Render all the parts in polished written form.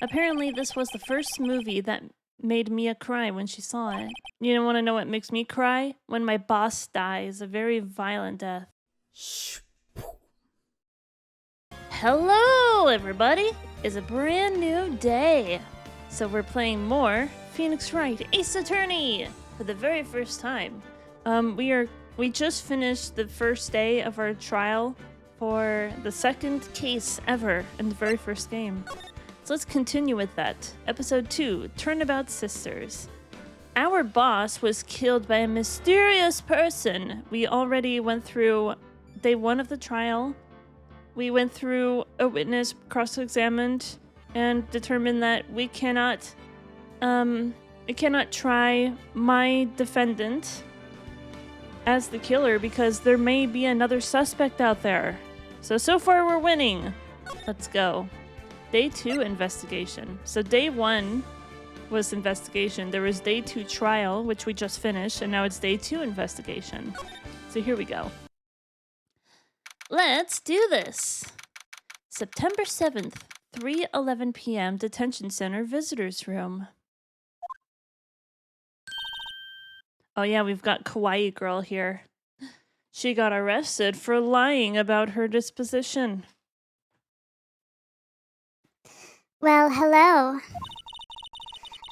Apparently, this was the first movie that made Mia cry when she saw it. You don't want to know what makes me cry? When my boss dies, a very violent death. Hello, everybody! It's a brand new day. So we're playing more Phoenix Wright Ace Attorney for the very first time. We just finished the first day of our trial for the second case ever in the very first game. So let's continue with that. Episode 2, Turnabout Sisters. Our boss was killed by a mysterious person. We already went through day 1 of the trial. We went through a witness, cross-examined, and determined that we cannot try my defendant as the killer because there may be another suspect out there. So far we're winning. Let's go. Day 2 investigation. So day 1 was investigation. There was day 2 trial, which we just finished, and now it's day 2 investigation. So here we go. Let's do this. September 7th, 3:11 p.m. Detention Center Visitors Room. Oh yeah, we've got Kawaii Girl here. She got arrested for lying about her disposition. Well, hello.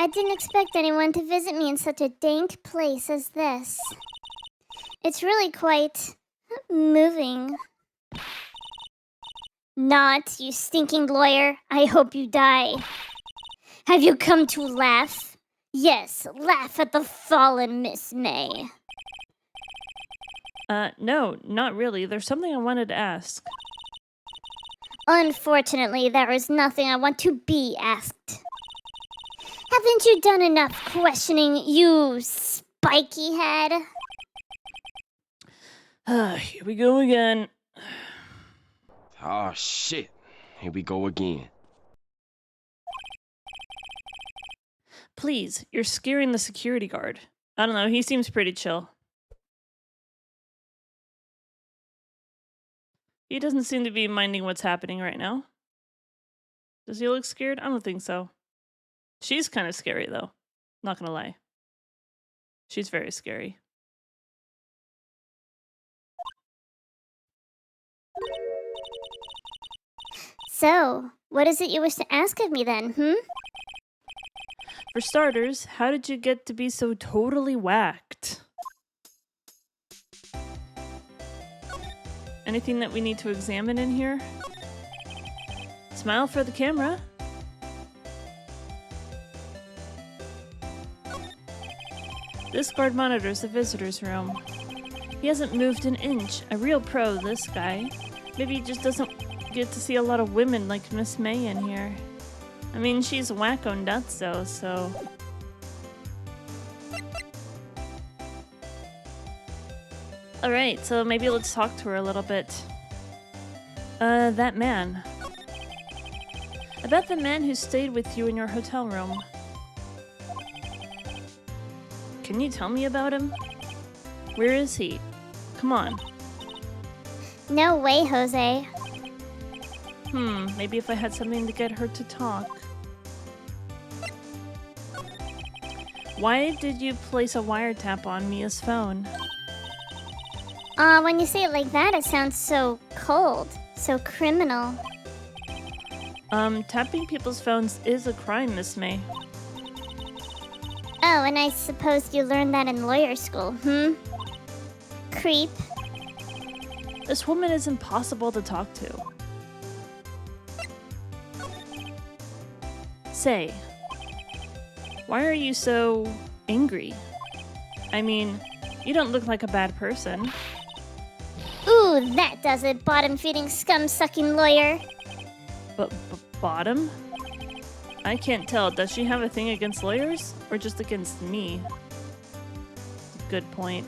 I didn't expect anyone to visit me in such a dank place as this. It's really quite moving. Not, you stinking lawyer. I hope you die. Have you come to laugh? Yes, laugh at the fallen Miss May. No, not really. There's something I wanted to ask. Unfortunately, there is nothing I want to be asked. Haven't you done enough questioning, you spiky head? Here we go again. Oh shit, here we go again. Please, you're scaring the security guard. I don't know, he seems pretty chill. He doesn't seem to be minding what's happening right now. Does he look scared? I don't think so. She's kind of scary, though. Not gonna lie. She's very scary. So, what is it you wish to ask of me then, For starters, how did you get to be so totally whacked? Anything that we need to examine in here? Smile for the camera. This guard monitors the visitor's room. He hasn't moved an inch. A real pro, this guy. Maybe he just doesn't get to see a lot of women like Miss May in here. I mean, she's wacko nuts though, so... Alright, so maybe let's talk to her a little bit. That man. About the man who stayed with you in your hotel room. Can you tell me about him? Where is he? Come on. No way, Jose. Maybe if I had something to get her to talk. Why did you place a wiretap on Mia's phone? When you say it like that, it sounds so cold, so criminal. Tapping people's phones is a crime, Miss May. Oh, and I suppose you learned that in lawyer school, Creep. This woman is impossible to talk to. Say, why are you so angry? I mean, you don't look like a bad person. Ooh, that does it, bottom-feeding, scum-sucking lawyer. But bottom? I can't tell. Does she have a thing against lawyers? Or just against me? Good point.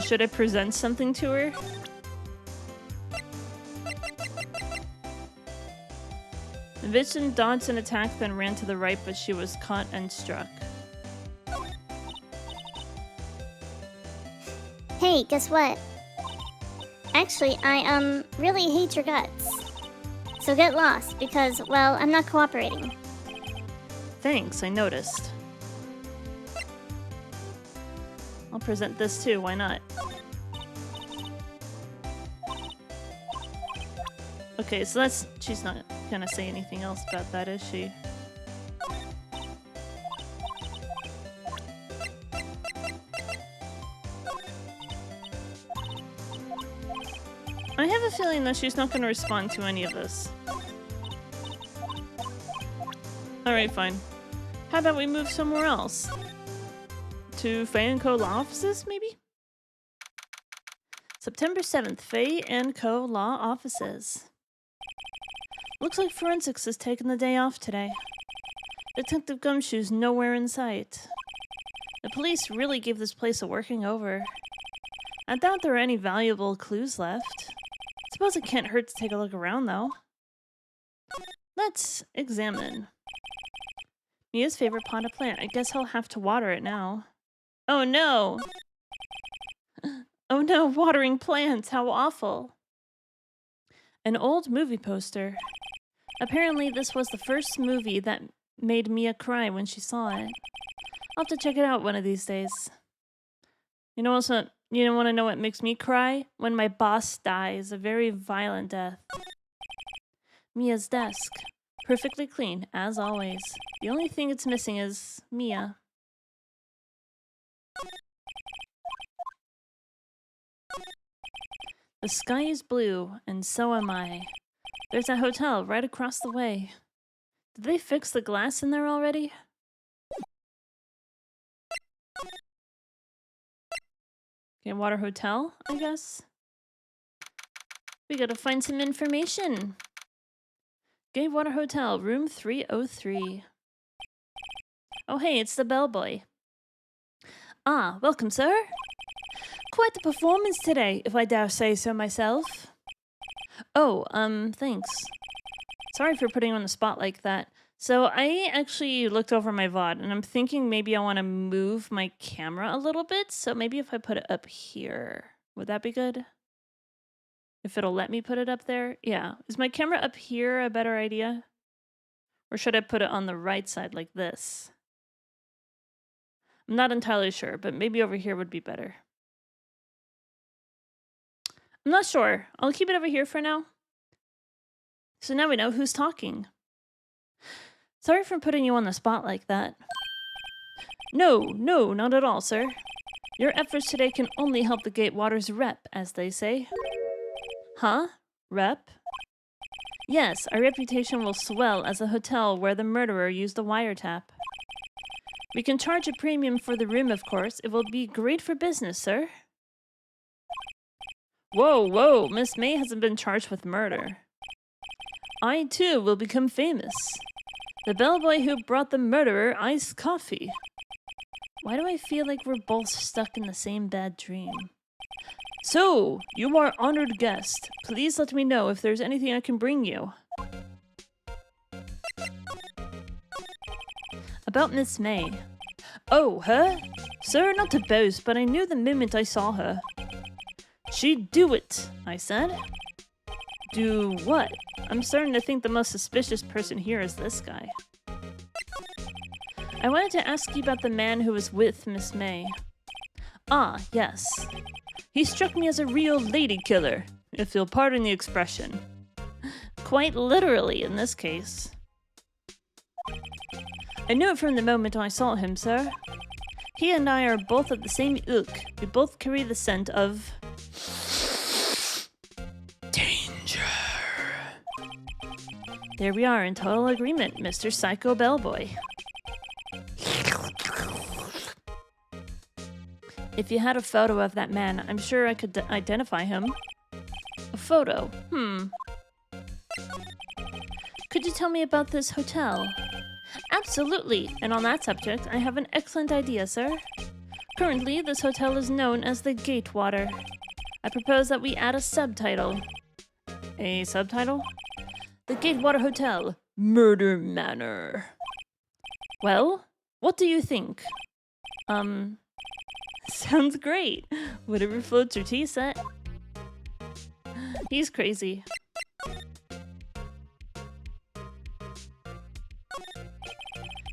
Should I present something to her? The victim dodged an attack, then ran to the right, but she was caught and struck. Hey, guess what? Actually, I, really hate your guts. so get lost, because, well, I'm not cooperating. Thanks, I noticed. I'll present this too, why not? Okay, so that's... she's not gonna say anything else about that, is she? I have a feeling that she's not gonna respond to any of this. Alright, fine. How about we move somewhere else? To Faye & Co. Law Offices, maybe? September 7th, Faye & Co. Law Offices. Looks like Forensics has taken the day off today. Detective Gumshoe's nowhere in sight. The police really gave this place a working over. I doubt there are any valuable clues left. Suppose it can't hurt to take a look around, though. Let's examine. Mia's favorite potted plant. I guess I'll have to water it now. Oh no! Oh no, watering plants, how awful. An old movie poster. Apparently this was the first movie that made Mia cry when she saw it. I'll have to check it out one of these days. You know also, you don't want to know what makes me cry? When my boss dies, a very violent death. Mia's desk. Perfectly clean, as always. The only thing it's missing is Mia. The sky is blue, and so am I. There's a hotel right across the way. Did they fix the glass in there already? Okay, Water Hotel, I guess? We gotta find some information. Gay Water Hotel, room 303. Oh hey, it's the bellboy. Ah, welcome, sir. Quite the performance today, if I dare say so myself. Oh, thanks. Sorry for putting you on the spot like that. So I actually looked over my VOD, and I'm thinking maybe I want to move my camera a little bit, so maybe if I put it up here, would that be good? If it'll let me put it up there? Yeah. Is my camera up here a better idea? Or should I put it on the right side like this? I'm not entirely sure, but maybe over here would be better. I'm not sure. I'll keep it over here for now. So now we know who's talking. Sorry for putting you on the spot like that. No, not at all, sir. Your efforts today can only help the Gatewater's rep, as they say. Huh? Rep? Yes, our reputation will swell as a hotel where the murderer used a wiretap. We can charge a premium for the room, of course. It will be great for business, sir. Whoa, Miss May hasn't been charged with murder. I, too, will become famous. The bellboy who brought the murderer iced coffee. Why do I feel like we're both stuck in the same bad dream? So, you are honored guest. Please let me know if there's anything I can bring you. About Miss May. Oh, her? Sir, not to boast, but I knew the moment I saw her. She'd do it, I said. Do what? I'm starting to think the most suspicious person here is this guy. I wanted to ask you about the man who was with Miss May. Ah, yes. He struck me as a real lady killer, if you'll pardon the expression. Quite literally in this case. I knew it from the moment I saw him, sir. He and I are both of the same ilk. We both carry the scent of... danger. There we are in total agreement, Mr. Psycho Bellboy. If you had a photo of that man, I'm sure I could identify him. A photo? Could you tell me about this hotel? Absolutely, and on that subject, I have an excellent idea, sir. Currently, this hotel is known as the Gatewater. I propose that we add a subtitle. A subtitle? The Gatewater Hotel, Murder Manor. Well, what do you think? Sounds great. Whatever floats your tea set. He's crazy.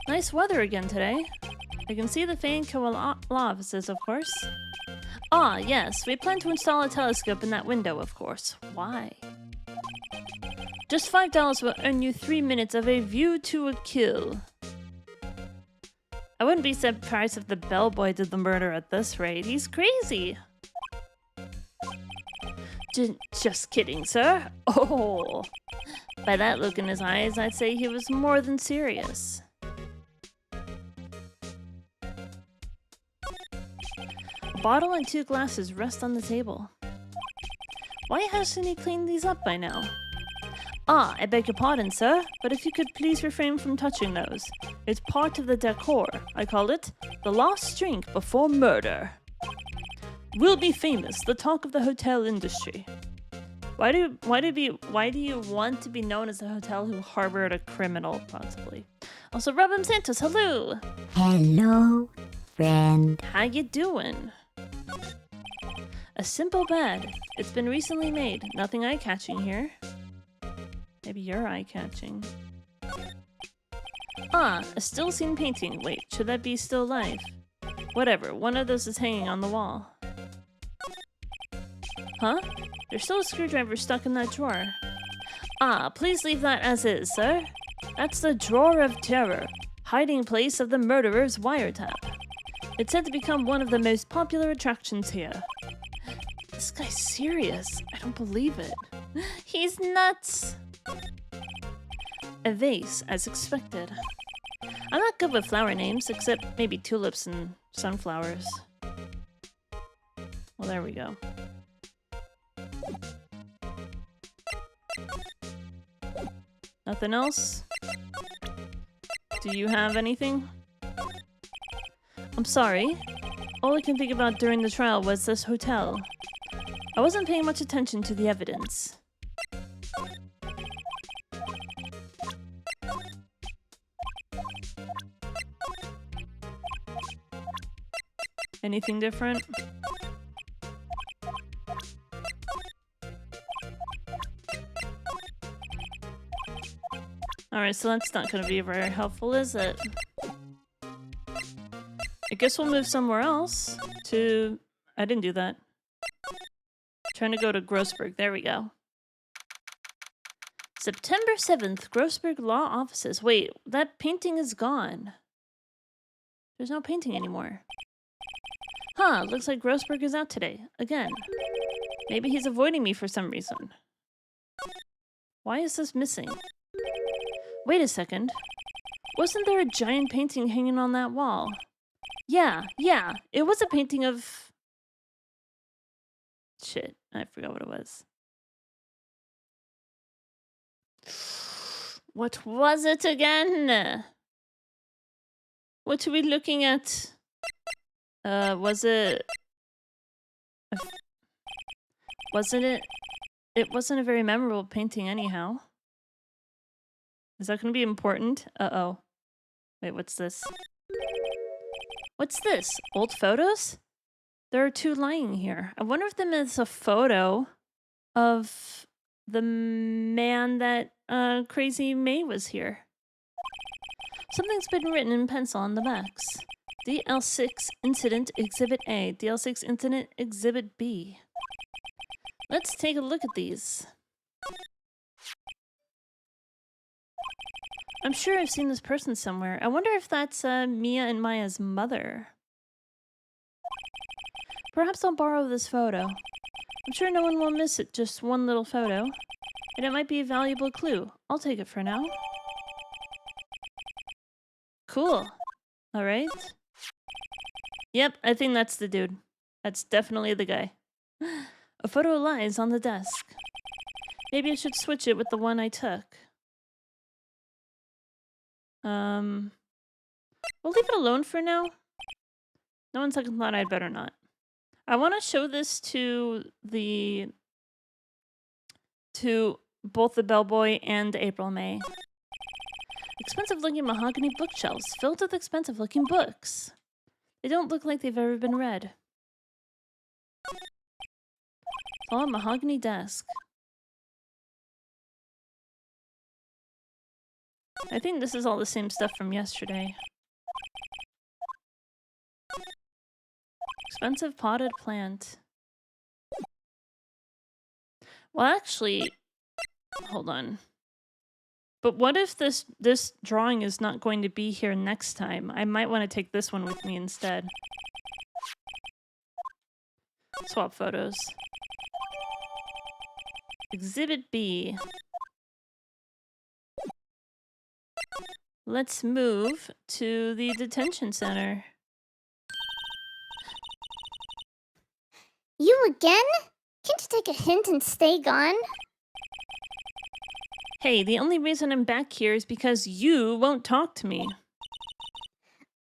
Nice weather again today. I can see the Fanco law offices, of course. Ah, yes, we plan to install a telescope in that window, of course. Why? Just $5 will earn you 3 minutes of a view to a kill. I wouldn't be surprised if the bellboy did the murder at this rate. He's crazy. Just kidding, sir. Oh, by that look in his eyes, I'd say he was more than serious. A bottle and 2 glasses rest on the table. Why hasn't he cleaned these up by now? Ah, I beg your pardon, sir, but if you could please refrain from touching those. It's part of the decor. I call it the last drink before murder. We'll be famous, the talk of the hotel industry. Why do you want to be known as a hotel who harbored a criminal, possibly? Also, Robin Santos, hello! Hello, friend. How you doing? A simple bed. It's been recently made. Nothing eye-catching here. Maybe you're eye-catching. Ah, a still scene painting. Wait, should that be still life? Whatever, one of those is hanging on the wall. Huh? There's still a screwdriver stuck in that drawer. Ah, please leave that as is, sir. That's the Drawer of Terror, hiding place of the murderer's wiretap. It's said to become one of the most popular attractions here. This guy's serious. I don't believe it. He's nuts. A vase, as expected. I'm not good with flower names, except maybe tulips and sunflowers. Well, there we go. Nothing else? Do you have anything? I'm sorry. All I can think about during the trial was this hotel. I wasn't paying much attention to the evidence. Anything different? Alright, so that's not gonna be very helpful, is it? I guess we'll move somewhere else to... I didn't do that. Trying to go to Grossberg. There we go. September 7th, Grossberg Law Offices. Wait, that painting is gone. There's no painting anymore. Huh, looks like Grossberg is out today. Again. Maybe he's avoiding me for some reason. Why is this missing? Wait a second. Wasn't there a giant painting hanging on that wall? Yeah. It was a painting of... Shit, I forgot what it was. What was it again? What are we looking at? Was it... Wasn't it... It wasn't a very memorable painting anyhow. Is that going to be important? Uh-oh. Wait, what's this? What's this? Old photos? There are 2 lying here. I wonder if them is a photo of the man that Crazy May was here. Something's been written in pencil on the backs. DL6 Incident Exhibit A. DL6 Incident Exhibit B. Let's take a look at these. I'm sure I've seen this person somewhere. I wonder if that's Mia and Maya's mother. Perhaps I'll borrow this photo. I'm sure no one will miss it, just one little photo. And it might be a valuable clue. I'll take it for now. Cool. Alright. Yep, I think that's the dude. That's definitely the guy. A photo lies on the desk. Maybe I should switch it with the one I took. We'll leave it alone for now. No one second thought I'd better not. I want to show this to both the bellboy and April May. Expensive looking mahogany bookshelves filled with expensive looking books. They don't look like they've ever been read. Tall mahogany desk. I think this is all the same stuff from yesterday. Expensive potted plant. Well, actually, hold on. But what if this drawing is not going to be here next time? I might want to take this one with me instead. Swap photos. Exhibit B. Let's move to the detention center. You again? Can't you take a hint and stay gone? Hey, the only reason I'm back here is because you won't talk to me.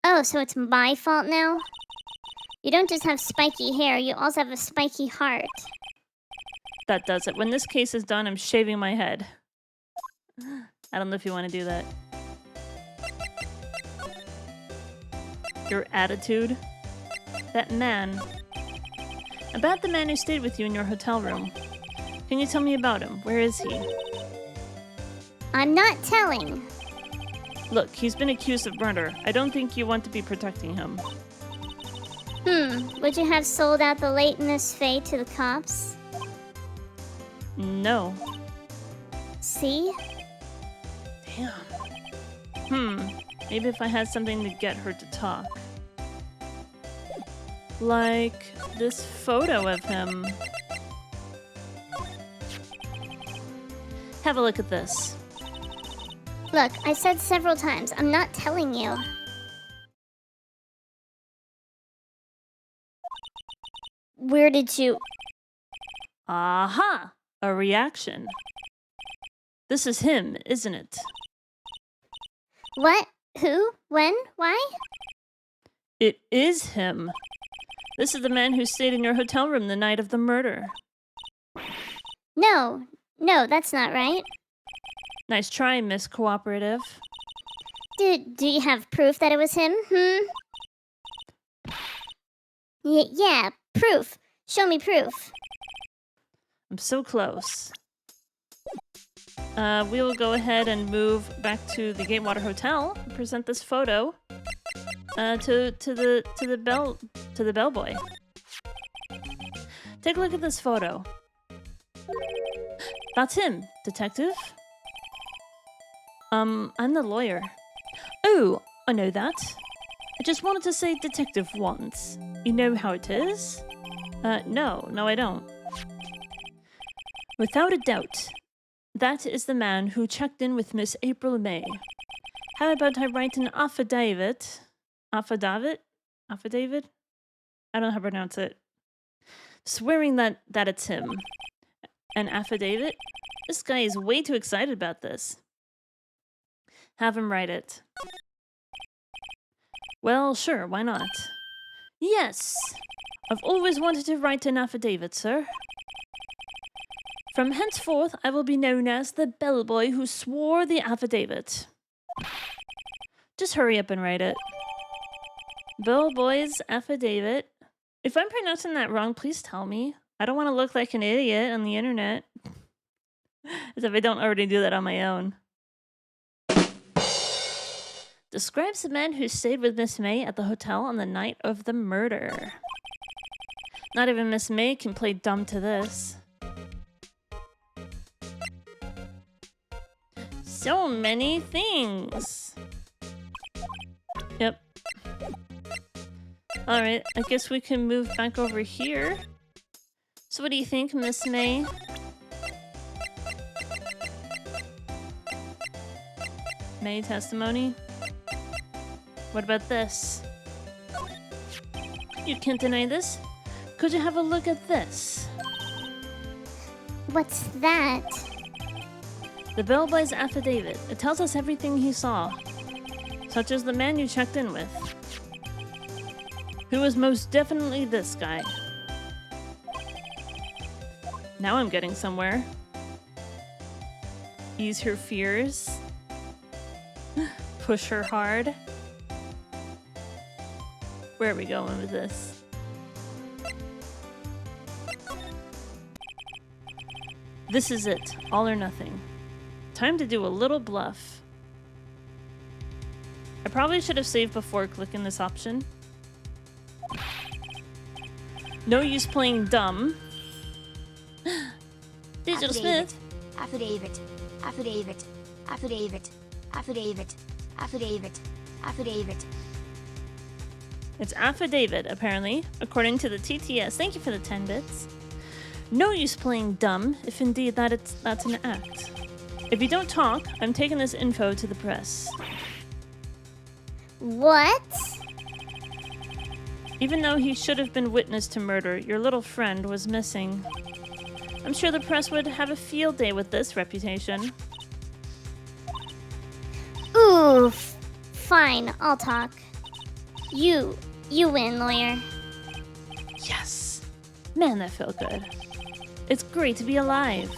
Oh, so it's my fault now? You don't just have spiky hair, you also have a spiky heart. That does it. When this case is done, I'm shaving my head. I don't know if you want to do that. Your attitude. That man. About the man who stayed with you in your hotel room. Can you tell me about him? Where is he? I'm not telling. Look, he's been accused of murder. I don't think you want to be protecting him. Would you have sold out the lateness fate to the cops? No. See? Damn. Maybe if I had something to get her to talk. Like this photo of him. Have a look at this. Look, I said several times, I'm not telling you. Where did you... Aha! A reaction. This is him, isn't it? What? Who? When? Why? It is him. This is the man who stayed in your hotel room the night of the murder. No, that's not right. Nice try, Miss Cooperative. Do you have proof that it was him? Yeah, proof. Show me proof. I'm so close. We will go ahead and move back to the Gatewater Hotel and present this photo to the bellboy. Take a look at this photo. That's him, detective. I'm the lawyer. Oh, I know that. I just wanted to say detective once. You know how it is? No, I don't. Without a doubt, that is the man who checked in with Miss April May. How about I write an affidavit? Affidavit? I don't know how to pronounce it. Swearing that it's him. An affidavit? This guy is way too excited about this. Have him write it. Well, sure, why not? Yes! I've always wanted to write an affidavit, sir. From henceforth, I will be known as the bellboy who swore the affidavit. Just hurry up and write it. Bellboy's affidavit. If I'm pronouncing that wrong, please tell me. I don't want to look like an idiot on the internet. As if I don't already do that on my own. Describes the man who stayed with Miss May at the hotel on the night of the murder. Not even Miss May can play dumb to this. So many things. Yep. Alright, I guess we can move back over here. So what do you think, Miss May? May testimony? What about this? You can't deny this. Could you have a look at this? What's that? The bellboy's affidavit. It tells us everything he saw. Such as the man you checked in with. Who was most definitely this guy. Now I'm getting somewhere. Ease her fears. Push her hard. Where are we going with this? This is it. All or nothing. Time to do a little bluff. I probably should have saved before clicking this option. No use playing dumb. Digital Smith. Affidavit. Affidavit. Affidavit. Affidavit. Affidavit. Affidavit. It's affidavit, apparently, according to the TTS. Thank you for the 10 bits. No use playing dumb, if indeed that's an act. If you don't talk, I'm taking this info to the press. What? Even though he should have been witness to murder, your little friend was missing. I'm sure the press would have a field day with this reputation. Ooh, fine, I'll talk. You win, lawyer. Yes! Man, that felt good. It's great to be alive.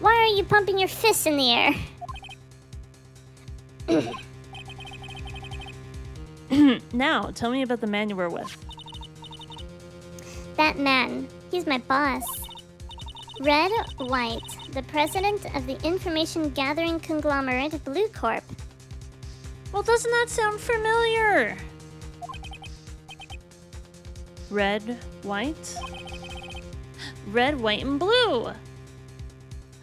Why are you pumping your fists in the air? Now, tell me about the man you were with. That man, he's my boss. Red White, the president of the information gathering conglomerate Blue Corp. Well, doesn't that sound familiar? Red, white? Red, white, and blue! How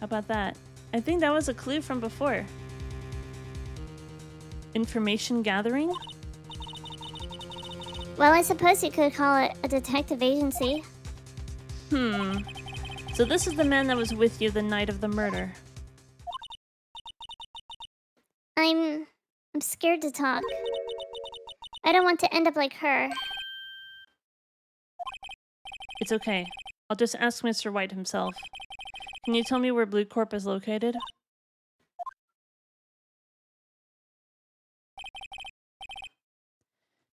about that? I think that was a clue from before. Information gathering? Well, I suppose you could call it a detective agency. So this is the man that was with you the night of the murder. I'm scared to talk. I don't want to end up like her. It's okay. I'll just ask Mr. White himself. Can you tell me where Blue Corp is located?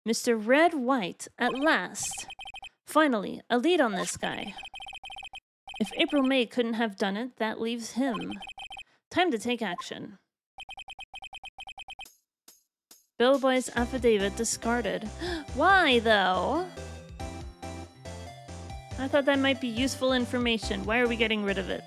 Mr. Red White, at last. Finally, a lead on this guy. If April May couldn't have done it, that leaves him. Time to take action. Billboy's affidavit discarded. Why, though? I thought that might be useful information. Why are we getting rid of it?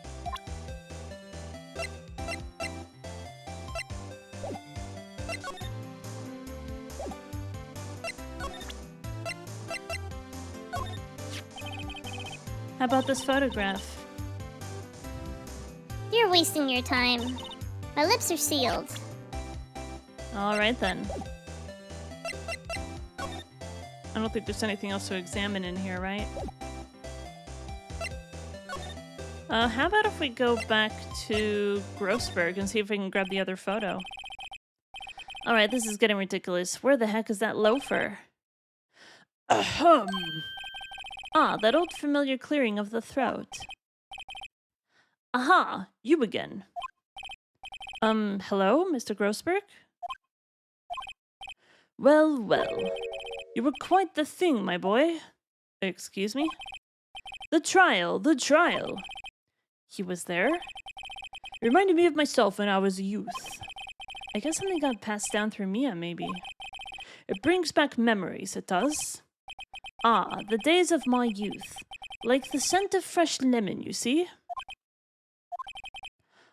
How about this photograph? You're wasting your time. My lips are sealed. Alright then. I don't think there's anything else to examine in here, right? How about if we go back to Grossberg and see if we can grab the other photo? Alright, this is getting ridiculous. Where the heck is that loafer? Ahem! Ah, that old familiar clearing of the throat. Aha! You again. Hello, Mr. Grossberg? Well, well. You were quite the thing, my boy. Excuse me? The trial, the trial. He was there? It reminded me of myself when I was a youth. I guess something got passed down through Mia, maybe. It brings back memories, it does. Ah, the days of my youth. Like the scent of fresh lemon, you see?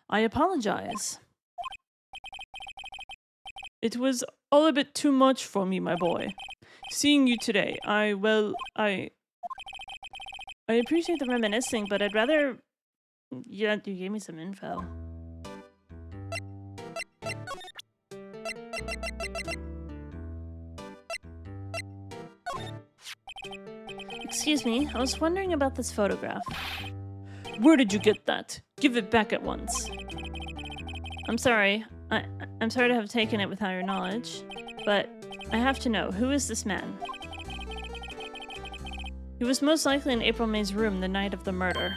I apologize. It was all a bit too much for me, my boy. Seeing you today, I appreciate the reminiscing, but I'd rather... Yeah, you gave me some info. Excuse me, I was wondering about this photograph. Where did you get that? Give it back at once. I'm sorry. I'm sorry to have taken it without your knowledge, but I have to know, who is this man? He was most likely in April May's room the night of the murder.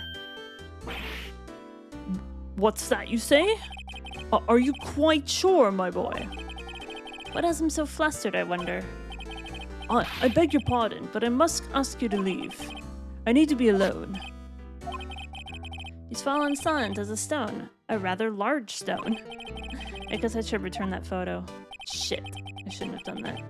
What's that you say? Are you quite sure, my boy? What has him so flustered, I wonder? I beg your pardon, but I must ask you to leave. I need to be alone. He's fallen silent as a stone. A rather large stone. I guess I should return that photo. Shit, I shouldn't have done that.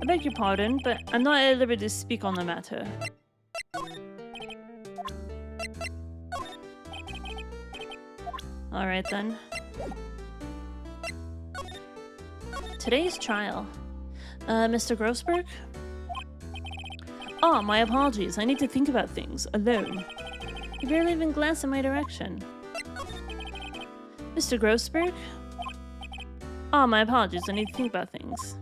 I beg your pardon, but I'm not at liberty to speak on the matter. Alright then. Today's trial. Mr. Grossberg? Oh, my apologies. I need to think about things alone. You barely even glance in my direction. Mr. Grossberg? Oh, my apologies. I need to think about things.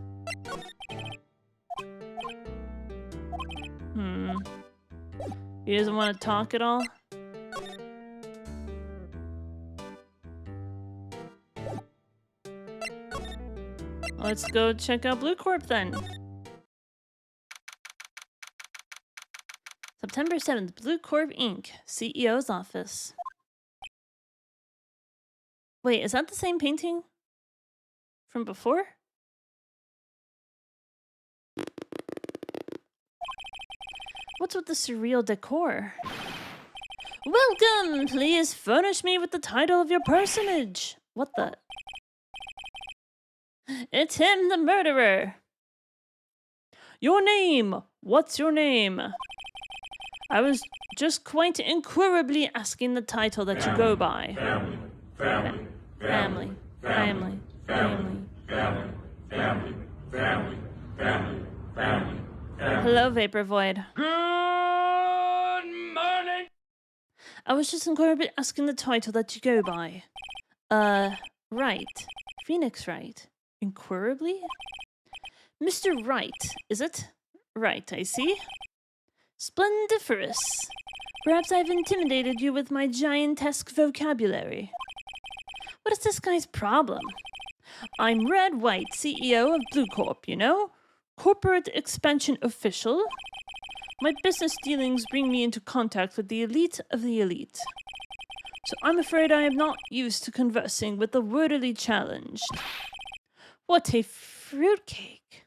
He doesn't want to talk at all? Let's go check out Blue Corp then. September 7th, Blue Corp Inc., CEO's office. Wait, is that the same painting from before? What's with the surreal decor? Welcome! Please furnish me with the title of your personage. What the? It's him, the murderer. Your name? What's your name? I was just quite inquirably asking the title that you go by. Family. Hello, Vapor Void. Good morning. I was just inquirably asking the title that you go by. Wright. Phoenix Wright. Inquirably? Mr. Wright, is it? Right, I see. Splendiferous. Perhaps I've intimidated you with my giantesque vocabulary. What is this guy's problem? I'm Red White, CEO of Blue Corp, you know? Corporate expansion official. My business dealings bring me into contact with the elite of the elite. So I'm afraid I am not used to conversing with the wordily challenged. What a fruitcake.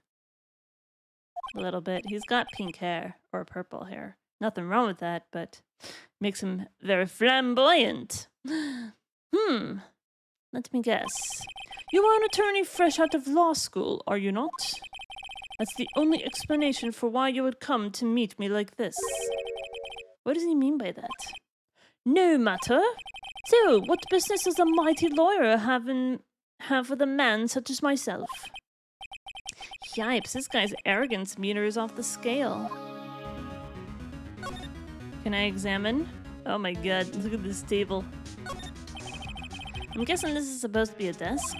A little bit. He's got pink hair, or purple hair. Nothing wrong with that, but makes him very flamboyant. Let me guess. You are an attorney fresh out of law school, are you not? That's the only explanation for why you would come to meet me like this. What does he mean by that? No matter. So, what business does a mighty lawyer have with a man such as myself? Yipes, this guy's arrogance meter is off the scale. Can I examine? Oh my god, look at this table. I'm guessing this is supposed to be a desk?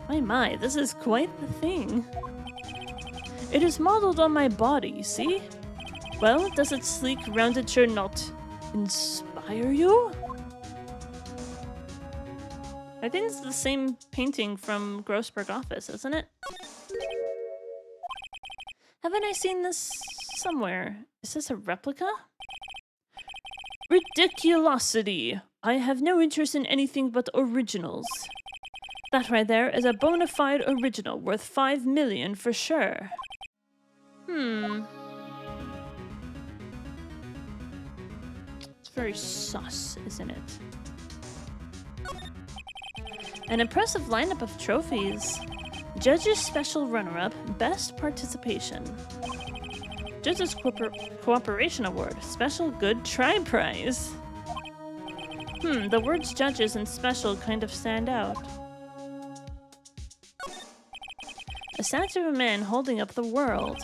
My, this is quite the thing. It is modeled on my body, you see? Well, does its sleek, rounded shirt not inspire you? I think it's the same painting from Grossberg office, isn't it? Haven't I seen this somewhere? Is this a replica? Ridiculosity! I have no interest in anything but originals. That right there is a bona fide original worth 5 million for sure. It's very sus, isn't it? An impressive lineup of trophies. Judges Special Runner-Up, Best Participation. Judges Cooperation Award, Special Good Try Prize. The words judges and special kind of stand out. A statue of a man holding up the world.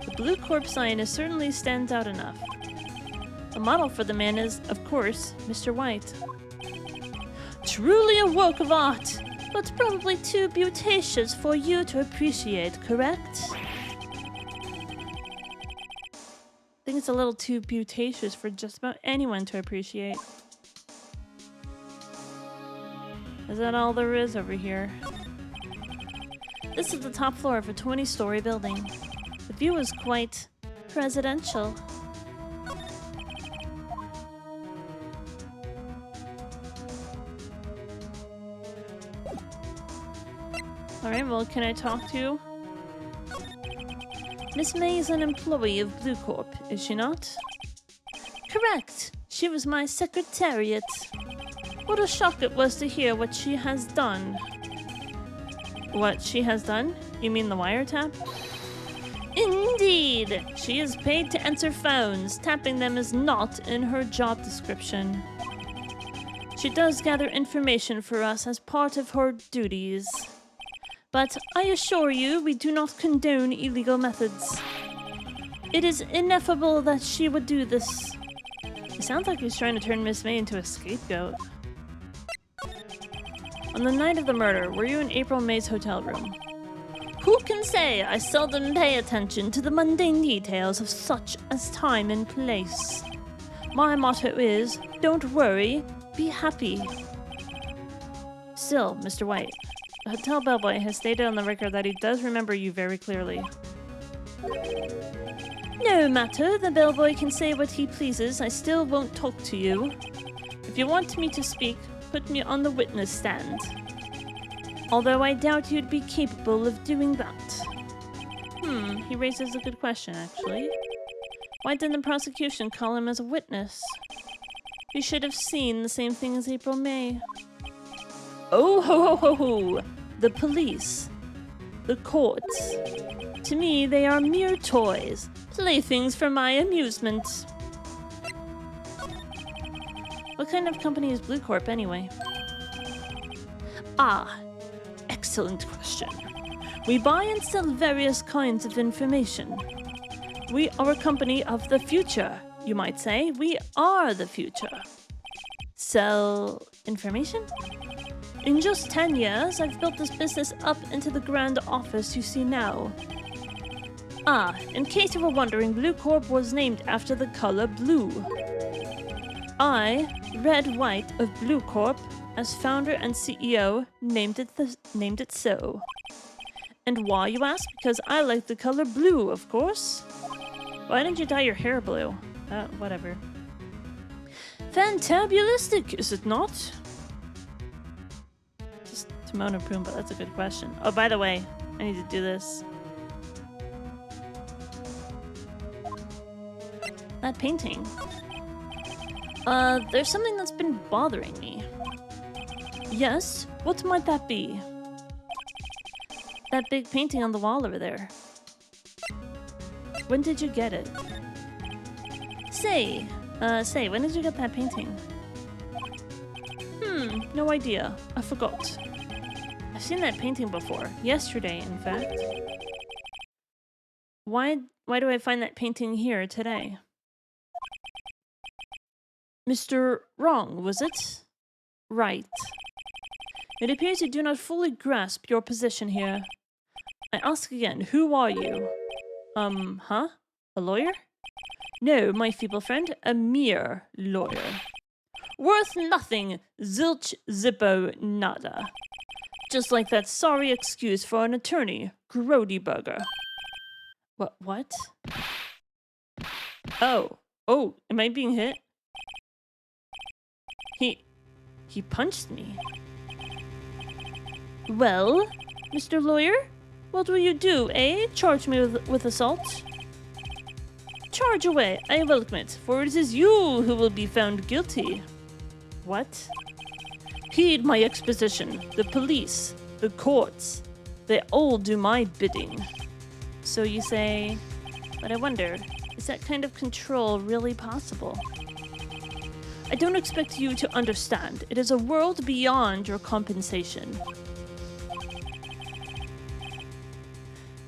The Blue Corp sign certainly stands out enough. The model for the man is, of course, Mr. White. Truly a work of art, but probably too beauticious for you to appreciate, correct? I think it's a little too beauticious for just about anyone to appreciate. Is that all there is over here? This is the top floor of a 20-story building. The view is quite presidential. Alright, well, can I talk to you? Miss May is an employee of Blue Corp, is she not? Correct! She was my secretariat. What a shock it was to hear what she has done. What she has done? You mean the wiretap? Indeed! She is paid to answer phones. Tapping them is not in her job description. She does gather information for us as part of her duties. But I assure you, we do not condone illegal methods. It is ineffable that she would do this. It sounds like he's trying to turn Miss May into a scapegoat. On the night of the murder, were you in April May's hotel room? Who can say? I seldom pay attention to the mundane details of such as time and place. My motto is, don't worry, be happy. Still, Mr. White, the hotel bellboy has stated on the record that he does remember you very clearly. No matter, the bellboy can say what he pleases, I still won't talk to you. If you want me to speak, put me on the witness stand. Although I doubt you'd be capable of doing that. He raises a good question, actually. Why didn't the prosecution call him as a witness? You should have seen the same thing as April May. Oh ho ho ho ho! The police. The courts. To me, they are mere toys. Playthings for my amusement. What kind of company is Blue Corp anyway? Ah, excellent question. We buy and sell various kinds of information. We are a company of the future, you might say. We are the future. Sell information? In just 10 years, I've built this business up into the grand office you see now. Ah, in case you were wondering, Blue Corp was named after the color blue. I, Red White of Blue Corp, as founder and CEO, named it so. And why, you ask? Because I like the color blue, of course. Why didn't you dye your hair blue? Whatever. Fantabulistic, is it not? Just Timon and Pumbaa, that's a good question. Oh, by the way, I need to do this. That painting. There's something that's been bothering me. Yes? What might that be? That big painting on the wall over there. When did you get it? Say, when did you get that painting? No idea. I forgot. I've seen that painting before. Yesterday, in fact. Why do I find that painting here today? Mr. Wrong, was it? Right. It appears you do not fully grasp your position here. I ask again, who are you? Huh? A lawyer? No, my feeble friend, a mere lawyer. Worth nothing, zilch, zippo, nada. Just like that sorry excuse for an attorney, Grody Burger. What? Oh, am I being hit? He punched me. Well, Mr. Lawyer, what will you do, eh? Charge me with assault? Charge away, I welcome it, for it is you who will be found guilty. What? Heed my exposition. The police, the courts, they all do my bidding. So you say, but I wonder, is that kind of control really possible? I don't expect you to understand. It is a world beyond your compensation.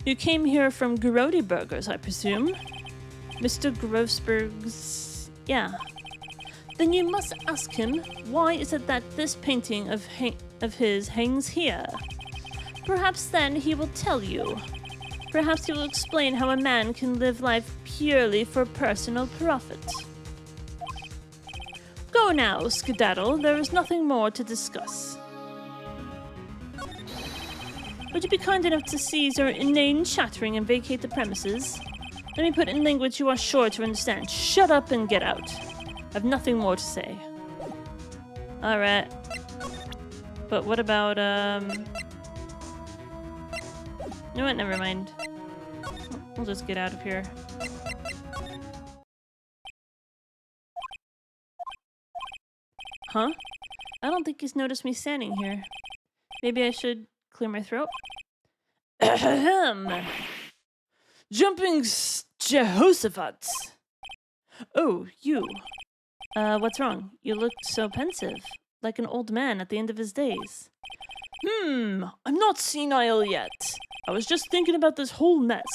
You came here from Grody Burgers, I presume? Mr. Grossberg's... yeah. Then you must ask him, why is it that this painting of his hangs here? Perhaps then he will tell you. Perhaps he will explain how a man can live life purely for personal profit. Go now, skedaddle. There is nothing more to discuss. Would you be kind enough to cease your inane chattering and vacate the premises? Let me put it in language you are sure to understand. Shut up and get out. I have nothing more to say. Alright. But what about, You know what? Never mind. We'll just get out of here. Huh? I don't think he's noticed me standing here. Maybe I should clear my throat? Ahem! Jumping Jehoshaphat! Oh, you. What's wrong? You look so pensive. like an old man at the end of his days. I'm not senile yet. I was just thinking about this whole mess.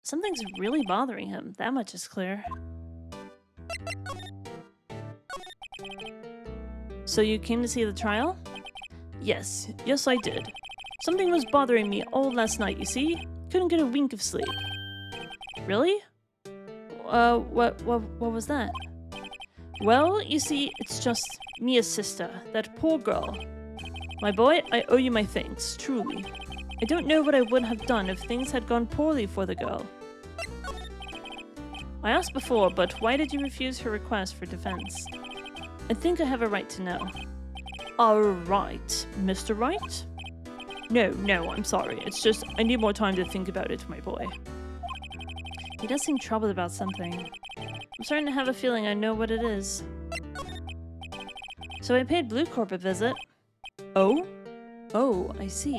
Something's really bothering him, that much is clear. So you came to see the trial? Yes I did. Something was bothering me all last night, you see? Couldn't get a wink of sleep. Really? What was that? Well, you see, it's just Mia's sister, that poor girl. My boy, I owe you my thanks, truly. I don't know what I would have done if things had gone poorly for the girl. I asked before, but why did you refuse her request for defense? I think I have a right to know. A right, Mr. Wright? No, I'm sorry. It's just, I need more time to think about it, my boy. He does seem troubled about something. I'm starting to have a feeling I know what it is. So I paid Blue Corp a visit. Oh? Oh, I see.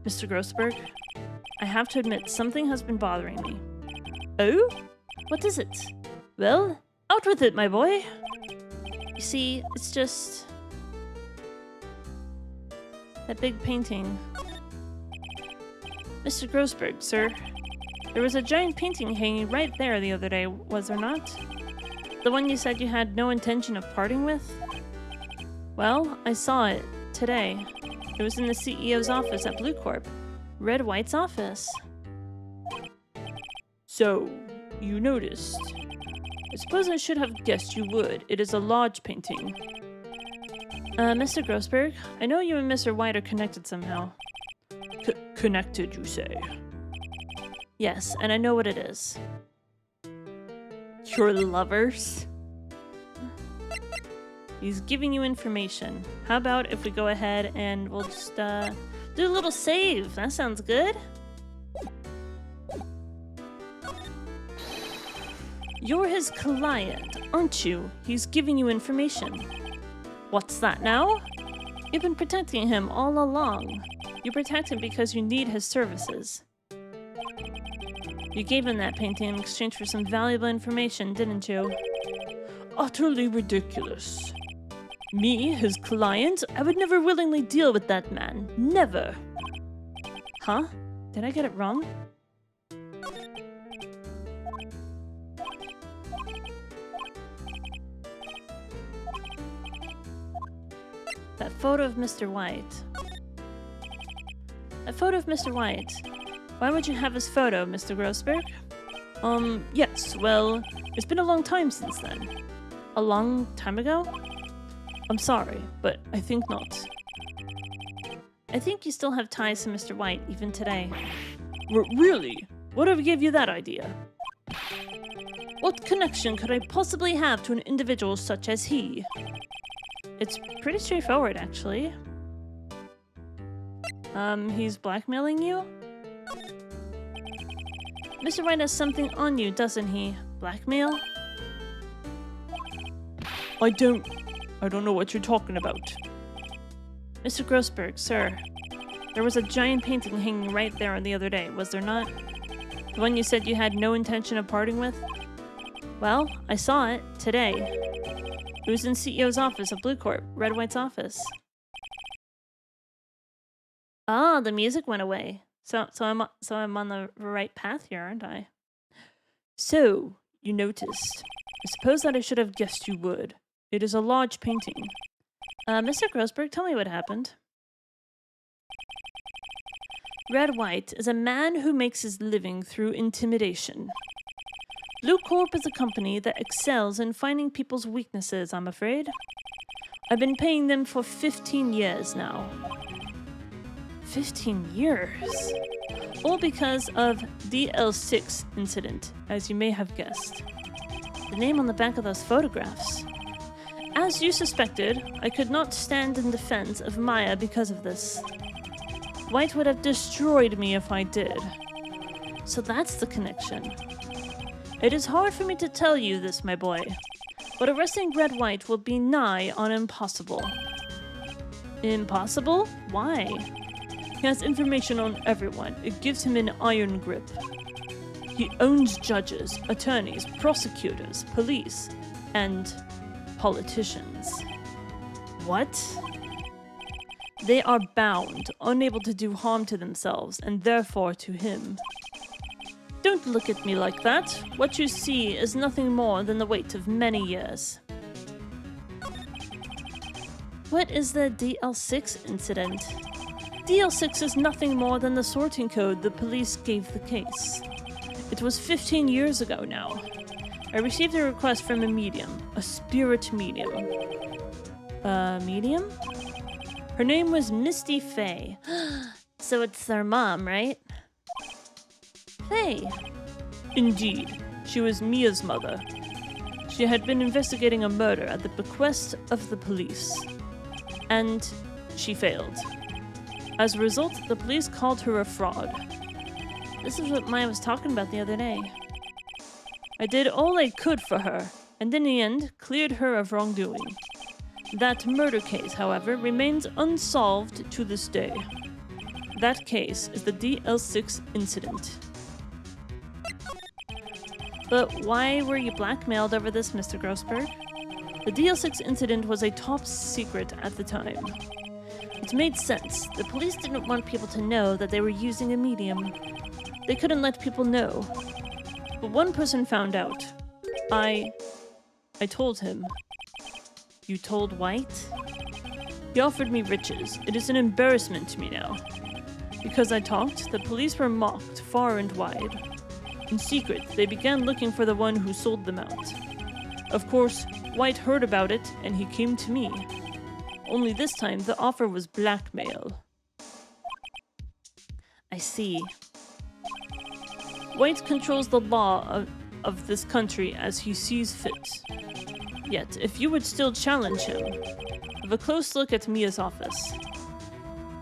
Mr. Grossberg, I have to admit, something has been bothering me. Oh? What is it? Well, out with it, my boy. You see, it's just... that big painting. Mr. Grossberg, sir. There was a giant painting hanging right there the other day, was there not? The one you said you had no intention of parting with? Well, I saw it today. It was in the CEO's office at Blue Corp. Red White's office. So, you noticed. I suppose I should have guessed you would. It is a large painting. Mr. Grossberg, I know you and Mr. White are connected somehow. Connected, you say? Yes, and I know what it is. Your lovers? He's giving you information. How about if we go ahead and we'll just, do a little save? That sounds good. You're his client, aren't you? He's giving you information. What's that now? You've been protecting him all along. You protect him because you need his services. You gave him that painting in exchange for some valuable information, didn't you? Utterly ridiculous. Me, his client? I would never willingly deal with that man. Never. Huh? Did I get it wrong? That photo of Mr. White. A photo of Mr. White. Why would you have his photo, Mr. Grossberg? Yes, well, it's been a long time since then. A long time ago? I'm sorry, but I think not. I think you still have ties to Mr. White, even today. Really? Whatever gave you that idea? What connection could I possibly have to an individual such as he? It's pretty straightforward, actually. He's blackmailing you? Mr. Wright has something on you, doesn't he? Blackmail? I don't know what you're talking about. Mr. Grossberg, sir. There was a giant painting hanging right there the other day, was there not? The one you said you had no intention of parting with? Well, I saw it today. It was in CEO's office at Blue Corp, Red White's office. Ah, the music went away. So I'm on the right path here, aren't I? So, you noticed. I suppose that I should have guessed you would. It is a large painting. Mr. Grossberg, tell me what happened. Red White is a man who makes his living through intimidation. Blue Corp is a company that excels in finding people's weaknesses, I'm afraid. I've been paying them for 15 years now. 15 years? All because of the L6 incident, as you may have guessed. The name on the back of those photographs. As you suspected, I could not stand in defense of Maya because of this. White would have destroyed me if I did. So that's the connection. It is hard for me to tell you this, my boy, but arresting Red White will be nigh on impossible. Impossible? Why? He has information on everyone. It gives him an iron grip. He owns judges, attorneys, prosecutors, police, and politicians. What? They are bound, unable to do harm to themselves, and therefore to him. Don't look at me like that. What you see is nothing more than the weight of many years. What is the DL6 incident? DL6 is nothing more than the sorting code the police gave the case. It was 15 years ago now. I received a request from a medium, a spirit medium. Medium? Her name was Misty Faye. So it's their mom, right? Faye. Indeed, she was Mia's mother. She had been investigating a murder at the bequest of the police. And she failed. As a result, the police called her a fraud. This is what Maya was talking about the other day. I did all I could for her, and in the end, cleared her of wrongdoing. That murder case, however, remains unsolved to this day. That case is the DL6 incident. But why were you blackmailed over this, Mr. Grossberg? The DL6 incident was a top secret at the time. It made sense. The police didn't want people to know that they were using a medium. They couldn't let people know. But one person found out. I told him. You told White? He offered me riches. It is an embarrassment to me now. Because I talked, the police were mocked far and wide. In secret, they began looking for the one who sold them out. Of course, White heard about it, and he came to me. Only this time, the offer was blackmail. I see. White controls the law of this country as he sees fit. Yet, if you would still challenge him, have a close look at Mia's office.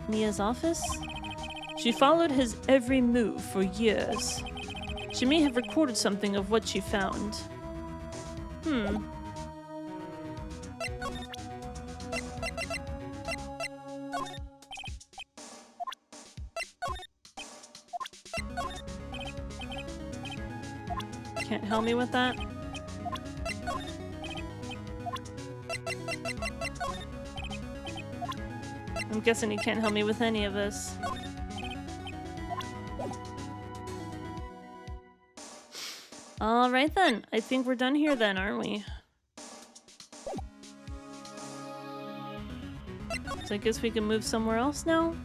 Mia's office? She followed his every move for years. She may have recorded something of what she found. Can't help me with that? I'm guessing he can't help me with any of this. Alright then, I think we're done here then, aren't we? So I guess we can move somewhere else now?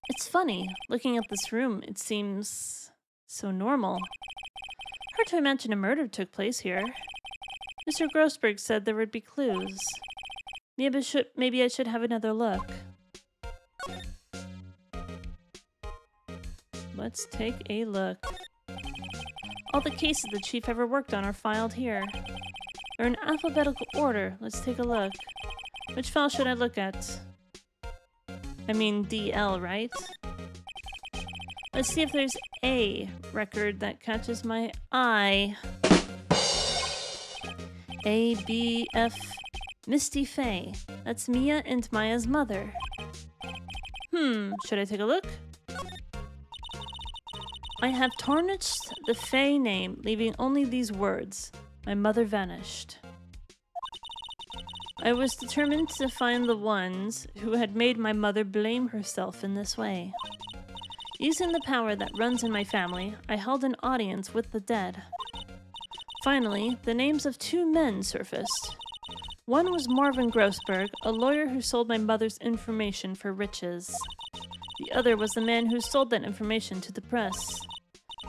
It's funny, looking at this room, it seems so normal. Hard to imagine a murder took place here. Mr. Grossberg said there would be clues. Maybe I should have another look. Let's take a look. All the cases the chief ever worked on are filed here. They're in alphabetical order. Let's take a look. Which file should I look at? I mean DL, right? Let's see if there's a record that catches my eye. A, B, F, Misty Faye. That's Mia and Maya's mother. Should I take a look? I have tarnished the Faye name, leaving only these words. My mother vanished. I was determined to find the ones who had made my mother blame herself in this way. Using the power that runs in my family, I held an audience with the dead. Finally, the names of two men surfaced. One was Marvin Grossberg, a lawyer who sold my mother's information for riches. The other was the man who sold that information to the press.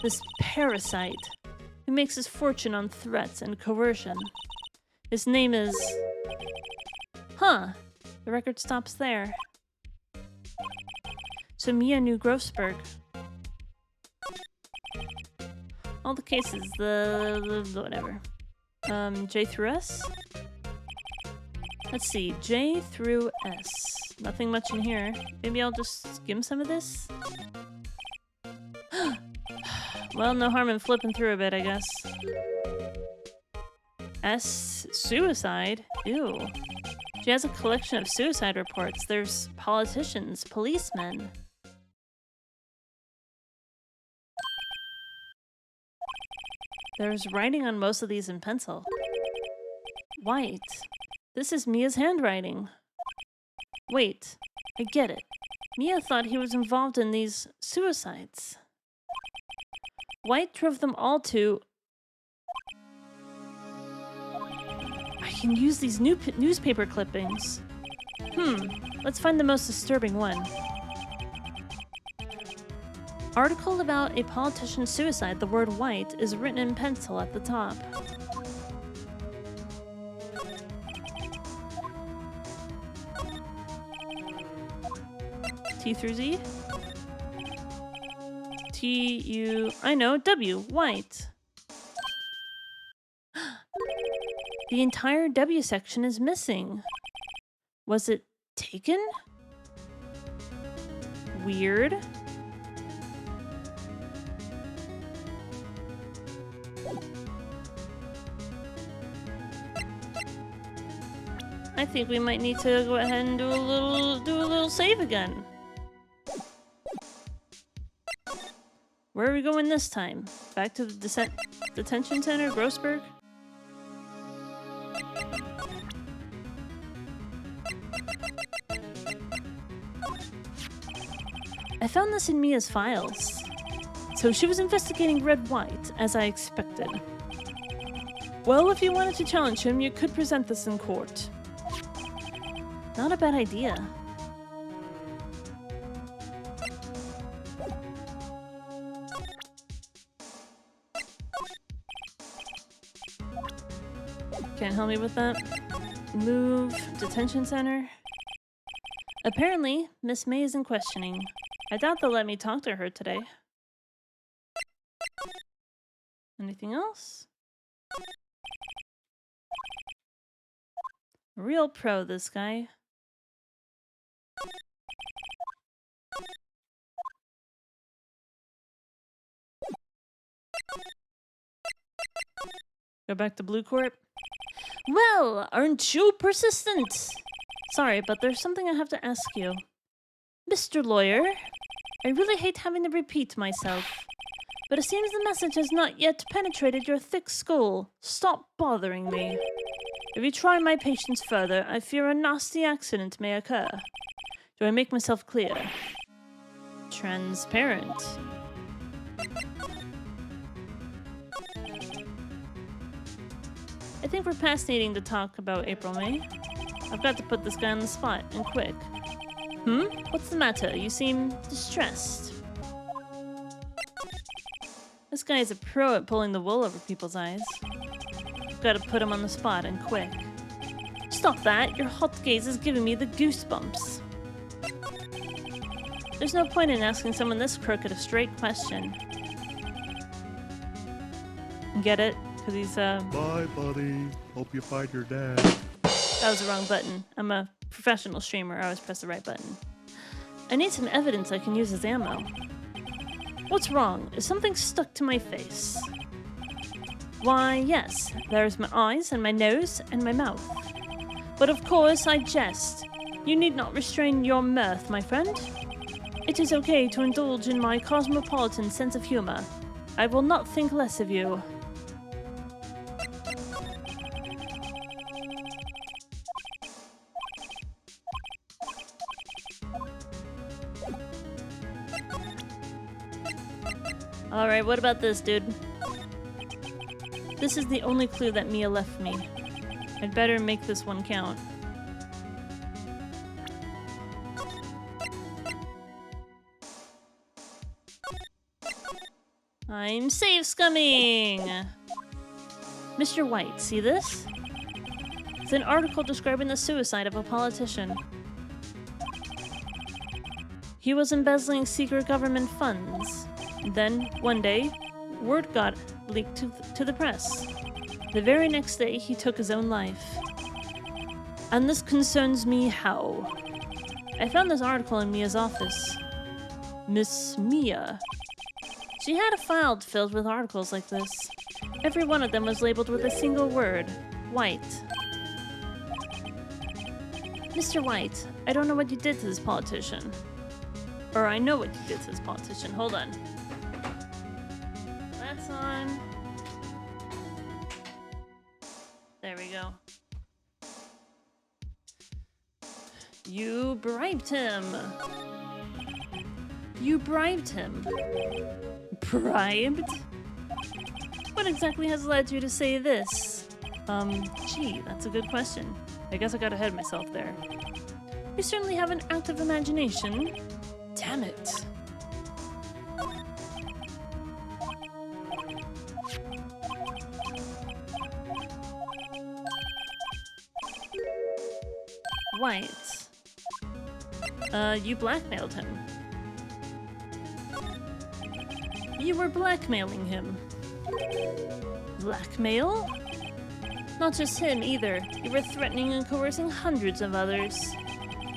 This parasite, who makes his fortune on threats and coercion. His name is... The record stops there. So Mia knew Grossberg. All the cases, whatever. J through S? Let's see, J through S. Nothing much in here. Maybe I'll just skim some of this? Well, no harm in flipping through a bit, I guess. S, suicide? Ew. She has a collection of suicide reports. There's politicians, policemen. There's writing on most of these in pencil. White. This is Mia's handwriting. Wait, I get it. Mia thought he was involved in these suicides. White drove them all to... I can use these new newspaper clippings. Let's find the most disturbing one. Article about a politician's suicide. The word white is written in pencil at the top. T through Z? T-U... I know, W. White. The entire W section is missing. Was it taken? Weird. I think we might need to go ahead and do a little save again. Where are we going this time? Back to the detention center, Grossberg? I found this in Mia's files. So she was investigating Red White, as I expected. Well, if you wanted to challenge him, you could present this in court. Not a bad idea. Can't help me with that. Move, detention center. Apparently, Miss May is in questioning. I doubt they'll let me talk to her today. Anything else? A real pro, this guy. Go back to Blue Corp. Well, aren't you persistent? Sorry, but there's something I have to ask you. Mr. Lawyer, I really hate having to repeat myself, but it seems the message has not yet penetrated your thick skull. Stop bothering me. If you try my patience further, I fear a nasty accident may occur. Do I make myself clear? Transparent. I think we're past needing to talk about April May. I've got to put this guy on the spot, and quick. What's the matter? You seem distressed. This guy is a pro at pulling the wool over people's eyes. I've got to put him on the spot, and quick. Stop that! Your hot gaze is giving me the goosebumps. There's no point in asking someone this crooked a straight question. Get it? Because he's, Bye, buddy. Hope you find your dad. That was the wrong button. I'm a professional streamer. I always press the right button. I need some evidence I can use as ammo. What's wrong? Is something stuck to my face? Why, yes. There's my eyes and my nose and my mouth. But of course, I jest. You need not restrain your mirth, my friend. It is okay to indulge in my cosmopolitan sense of humor. I will not think less of you. Alright, what about this, dude? This is the only clue that Mia left me. I'd better make this one count. I'm safe scumming! Mr. White, see this? It's an article describing the suicide of a politician. He was embezzling secret government funds. Then, one day, word got leaked to the press. The very next day, he took his own life. And this concerns me how? I found this article in Mia's office. Miss Mia. She had a file filled with articles like this. Every one of them was labeled with a single word. White. Mr. White, I don't know what you did to this politician. Or I know what you did to this politician. Hold on. That's on. There we go. You bribed him. You bribed him. Bribed? What exactly has led you to say this? Gee, that's a good question. I guess I got ahead of myself there. You certainly have an active imagination. Damn it. White. You blackmailed him. You were blackmailing him. Blackmail? Not just him either. You were threatening and coercing hundreds of others.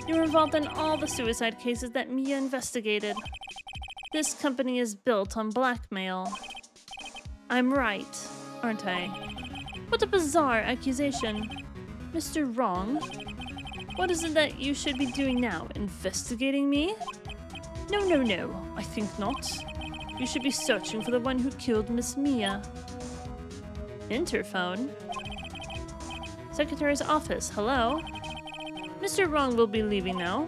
You were involved in all the suicide cases that Mia investigated. This company is built on blackmail. I'm right, aren't I? What a bizarre accusation. Mr. Wrong? What is it that you should be doing now? Investigating me? No, I think not. You should be searching for the one who killed Miss Mia. Interphone? Secretary's office, hello? Mr. Wrong will be leaving now.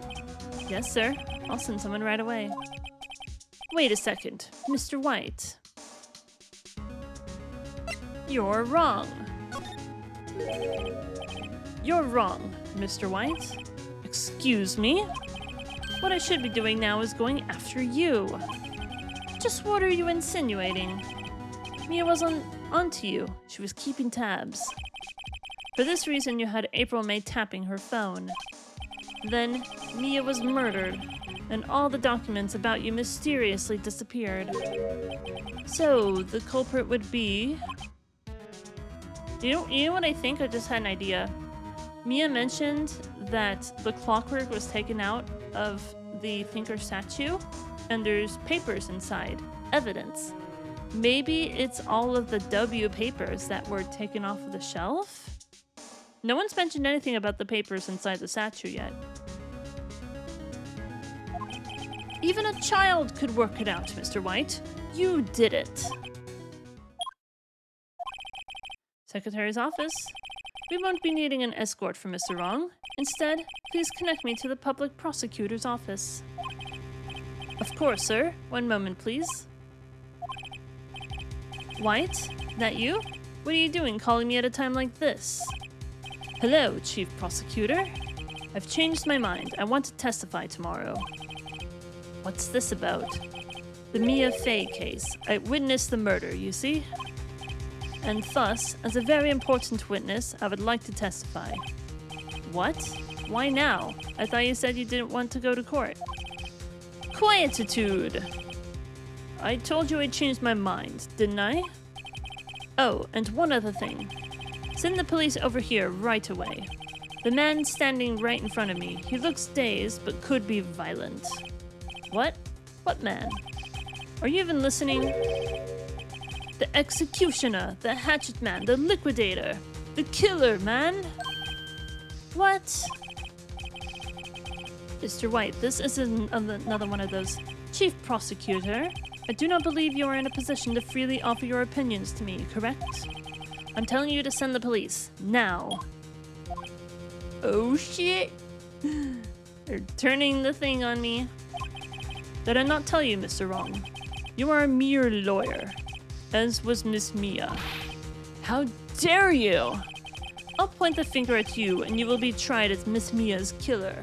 Yes, sir. I'll send someone right away. Wait a second, Mr. White. You're wrong. You're wrong, Mr. White. Excuse me? What I should be doing now is going after you. Just what are you insinuating? Mia wasn't onto you. She was keeping tabs. For this reason, you had April May tapping her phone. Then, Mia was murdered, and all the documents about you mysteriously disappeared. So, the culprit would be... You know what I think? I just had an idea. Mia mentioned that the clockwork was taken out of the Thinker statue, and there's papers inside. Evidence. Maybe it's all of the W papers that were taken off of the shelf? No one's mentioned anything about the papers inside the statue yet. Even a child could work it out, Mr. White. You did it. Secretary's office. We won't be needing an escort from Mr. Wrong. Instead, please connect me to the public prosecutor's office. Of course, sir. One moment, please. White? That you? What are you doing calling me at a time like this? Hello, Chief Prosecutor. I've changed my mind. I want to testify tomorrow. What's this about? The Mia Fey case. I witnessed the murder, you see? And thus, as a very important witness, I would like to testify. What? Why now? I thought you said you didn't want to go to court. Quietude! I told you I changed my mind, didn't I? Oh, and one other thing. Send the police over here right away. The man standing right in front of me, he looks dazed but could be violent. What? What man? Are you even listening? The executioner, the hatchet man, the liquidator, the killer, man! What? Mr. White, this isn't another one of those. Chief Prosecutor, I do not believe you are in a position to freely offer your opinions to me, correct? I'm telling you to send the police, now. Oh shit! They're turning the thing on me. Did I not tell you, Mr. Wrong? You are a mere lawyer, as was Miss Mia. How dare you! I'll point the finger at you and you will be tried as Miss Mia's killer.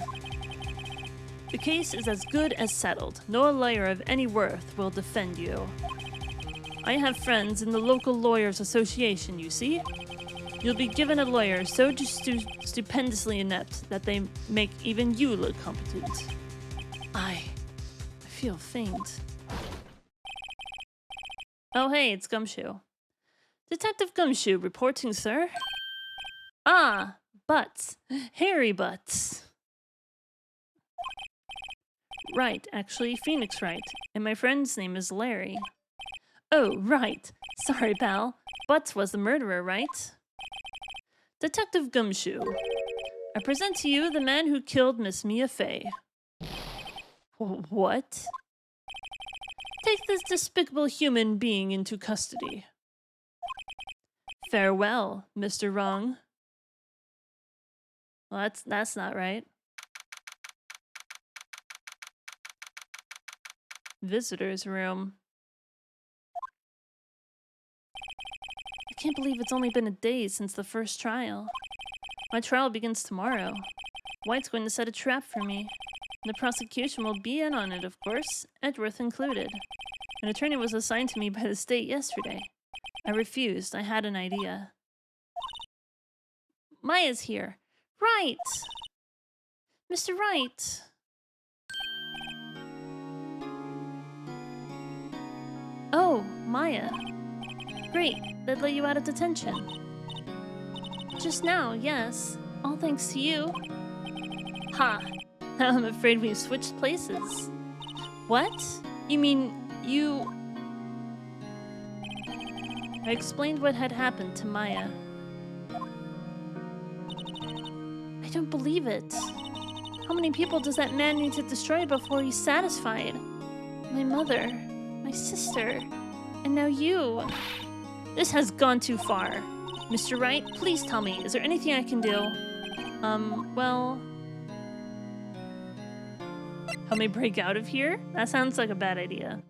The case is as good as settled. No lawyer of any worth will defend you. I have friends in the local lawyers association, you see? You'll be given a lawyer so stupendously inept that they make even you look competent. I feel faint. Oh hey, it's Gumshoe. Detective Gumshoe reporting, sir. Ah, butts. Hairy butts. Right, actually, Phoenix Wright. And my friend's name is Larry. Oh, right. Sorry, pal. Butts was the murderer, right? Detective Gumshoe. I present to you the man who killed Miss Mia Fey. What? Take this despicable human being into custody. Farewell, Mr. Wrong. Well, that's not right. Visitor's room. I can't believe it's only been a day since the first trial. My trial begins tomorrow. White's going to set a trap for me. The prosecution will be in on it, of course, Edgeworth included. An attorney was assigned to me by the state yesterday. I refused. I had an idea. Maya's here. Wright! Mr. Wright! Oh, Maya. Great, they'd let you out of detention. Just now, yes. All thanks to you. Ha! I'm afraid we've switched places. What? You mean you... I explained what had happened to Maya. I don't believe it. How many people does that man need to destroy before he's satisfied? My mother, my sister, and now you. This has gone too far. Mr. Wright, please tell me, is there anything I can do? Well... Help me break out of here? That sounds like a bad idea.